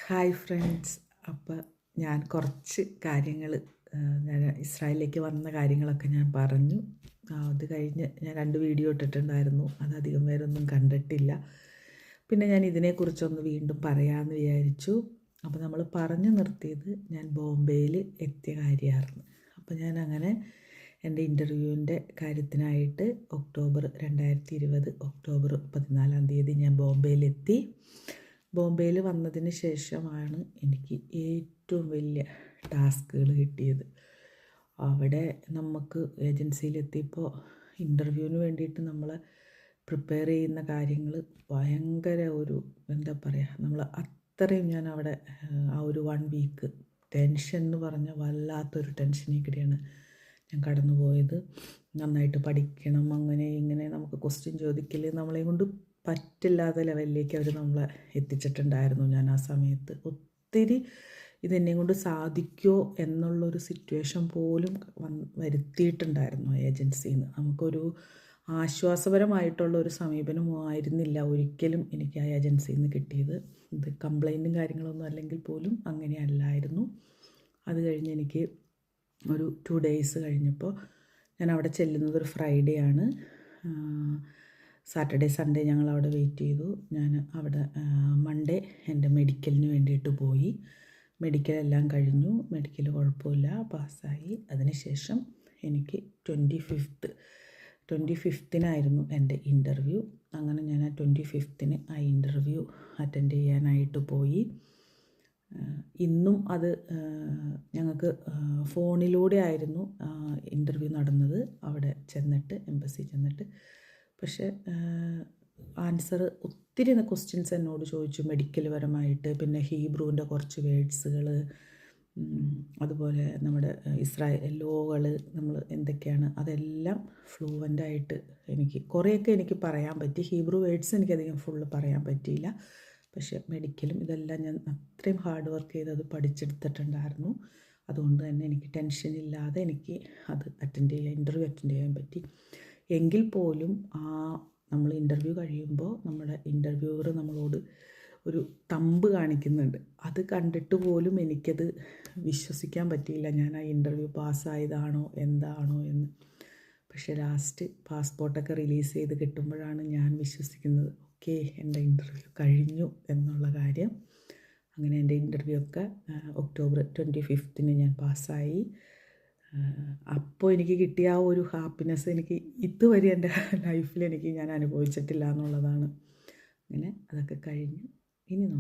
Hi friends. അപ്പോൾ ഞാൻ കുറച്ച് കാര്യങ്ങൾ ഞാൻ ഇസ്രായേലിലേക്ക് വന്ന കാര്യങ്ങളൊക്കെ ഞാൻ പറഞ്ഞു. അത് കഴിഞ്ഞ് ഞാൻ 2 വീഡിയോ ഇട്ടിട്ടുണ്ടായിരുന്നു. അതധികം പേരൊന്നും കണ്ടിട്ടില്ല. പിന്നെ ഞാൻ ഇതിനെക്കുറിച്ചൊന്ന് വീണ്ടും പറയാമെന്ന് വിചാരിച്ചു. അപ്പോൾ നമ്മൾ പറഞ്ഞു നിർത്തിയത് ഞാൻ ബോംബെയിൽ എത്തിയ കാര്യമായിരുന്നു. അപ്പോൾ ഞാൻ അങ്ങനെ എൻ്റെ ഇൻ്റർവ്യൂവിൻ്റെ കാര്യത്തിനായിട്ട് ഒക്ടോബർ 2020 ഒക്ടോബർ 14 ഞാൻ ബോംബെയിലെത്തി. ബോംബെയിൽ വന്നതിന് ശേഷമാണ് എനിക്ക് ഏറ്റവും വലിയ ടാസ്കുകൾ കിട്ടിയത്. അവിടെ നമുക്ക് ഏജൻസിയിലെത്തിയപ്പോൾ ഇൻ്റർവ്യൂവിന് വേണ്ടിയിട്ട് നമ്മൾ പ്രിപ്പയർ ചെയ്യുന്ന കാര്യങ്ങൾ ഭയങ്കര ഒരു എന്താ പറയുക, നമ്മൾ അത്രയും ഞാൻ അവിടെ ആ ഒരു 1 വീക്ക് ടെൻഷൻ എന്ന് പറഞ്ഞാൽ വല്ലാത്തൊരു ടെൻഷനിൽ കൂടിയാണ് ഞാൻ കടന്നു പോയത്. നന്നായിട്ട് പഠിക്കണം, അങ്ങനെ ഇങ്ങനെ നമുക്ക് ക്വസ്റ്റ്യൻ ചോദിക്കൽ നമ്മളെ കൊണ്ട് പറ്റില്ലാത്ത ലെവലിലേക്ക് അവർ നമ്മളെ എത്തിച്ചിട്ടുണ്ടായിരുന്നു. ഞാൻ ആ സമയത്ത് ഒത്തിരി ഇതെന്നെ കൊണ്ട് സാധിക്കുമോ എന്നുള്ളൊരു സിറ്റുവേഷൻ പോലും വരുത്തിയിട്ടുണ്ടായിരുന്നു ഏജൻസിയിൽ നിന്ന്. നമുക്കൊരു ആശ്വാസപരമായിട്ടുള്ള ഒരു സമീപനമായിരുന്നില്ല ഒരിക്കലും എനിക്ക് ആ ഏജൻസിയിൽ നിന്ന് കിട്ടിയത്. ഇത് കംപ്ലൈൻറ്റും കാര്യങ്ങളൊന്നും അല്ലെങ്കിൽ പോലും അങ്ങനെയല്ലായിരുന്നു. അത് കഴിഞ്ഞ് എനിക്ക് ഒരു 2 ഡേയ്സ് കഴിഞ്ഞപ്പോൾ ഞാൻ അവിടെ ചെല്ലുന്നത് ഒരു ഫ്രൈഡേ ആണ്. സാറ്റർഡേ സൺഡേ ഞങ്ങൾ അവിടെ വെയിറ്റ് ചെയ്തു. ഞാൻ അവിടെ മൺഡേ എൻ്റെ മെഡിക്കലിന് വേണ്ടിയിട്ട് പോയി. മെഡിക്കലെല്ലാം കഴിഞ്ഞു. മെഡിക്കൽ കുഴപ്പമില്ല, പാസ്സായി. അതിനുശേഷം എനിക്ക് 25th എൻ്റെ ഇൻ്റർവ്യൂ. അങ്ങനെ ഞാൻ ആ 25th ആ ഇൻ്റർവ്യൂ അറ്റൻഡ് ചെയ്യാനായിട്ട് പോയി. ഇന്നും അത് ഞങ്ങൾക്ക് ഫോണിലൂടെ ആയിരുന്നു ഇൻ്റർവ്യൂ നടന്നത്. അവിടെ ചെന്നിട്ട് എംബസി ചെന്നിട്ട് പക്ഷേ ആൻസർ ഒത്തിരി ക്വസ്റ്റ്യൻസ് എന്നോട് ചോദിച്ചു മെഡിക്കൽ പരമായിട്ട്. പിന്നെ ഹീബ്രുവിൻ്റെ കുറച്ച് വേർഡ്സുകൾ, അതുപോലെ നമ്മുടെ ഇസ്രായേൽ ലോകൾ നമ്മൾ എന്തൊക്കെയാണ് അതെല്ലാം ഫ്ലുവൻ്റായിട്ട് കുറേയൊക്കെ എനിക്ക് പറയാൻ പറ്റി. ഹീബ്രു വേർഡ്സ് എനിക്കധികം ഫുള്ള് പറയാൻ പറ്റിയില്ല. പക്ഷേ മെഡിക്കലും ഇതെല്ലാം ഞാൻ അത്രയും ഹാർഡ് വർക്ക് ചെയ്ത് അത് പഠിച്ചെടുത്തിട്ടുണ്ടായിരുന്നു. അതുകൊണ്ട് തന്നെ എനിക്ക് ടെൻഷനില്ലാതെ എനിക്ക് അത് ഇൻ്റർവ്യൂ അറ്റൻഡ് ചെയ്യാൻ പറ്റി. എങ്കിൽ പോലും നമ്മൾ ഇൻ്റർവ്യൂ കഴിയുമ്പോൾ നമ്മുടെ ഇൻ്റർവ്യൂവർ നമ്മളോട് ഒരു തമ്പ് കാണിക്കുന്നുണ്ട്. അത് കണ്ടിട്ട് പോലും എനിക്കത് വിശ്വസിക്കാൻ പറ്റിയില്ല. ഞാൻ ആ ഇൻ്റർവ്യൂ പാസ്സായതാണോ എന്താണോ എന്ന്. പക്ഷേ ലാസ്റ്റ് പാസ്പോർട്ടൊക്കെ റിലീസ് ചെയ്ത് കിട്ടുമ്പോഴാണ് ഞാൻ വിശ്വസിക്കുന്നത്, ഓക്കെ എൻ്റെ ഇൻ്റർവ്യൂ കഴിഞ്ഞു എന്നുള്ള കാര്യം. അങ്ങനെ എൻ്റെ ഇൻ്റർവ്യൂ ഒക്കെ ഒക്ടോബർ 25th ഞാൻ പാസ്സായി. അപ്പോൾ എനിക്ക് കിട്ടിയ ആ ഒരു ഹാപ്പിനെസ് എനിക്ക് ഇതുവരെ എൻ്റെ ലൈഫിൽ ഞാൻ അനുഭവിച്ചിട്ടില്ല എന്നുള്ളതാണ്. അങ്ങനെ അതൊക്കെ കഴിഞ്ഞു. ഇനി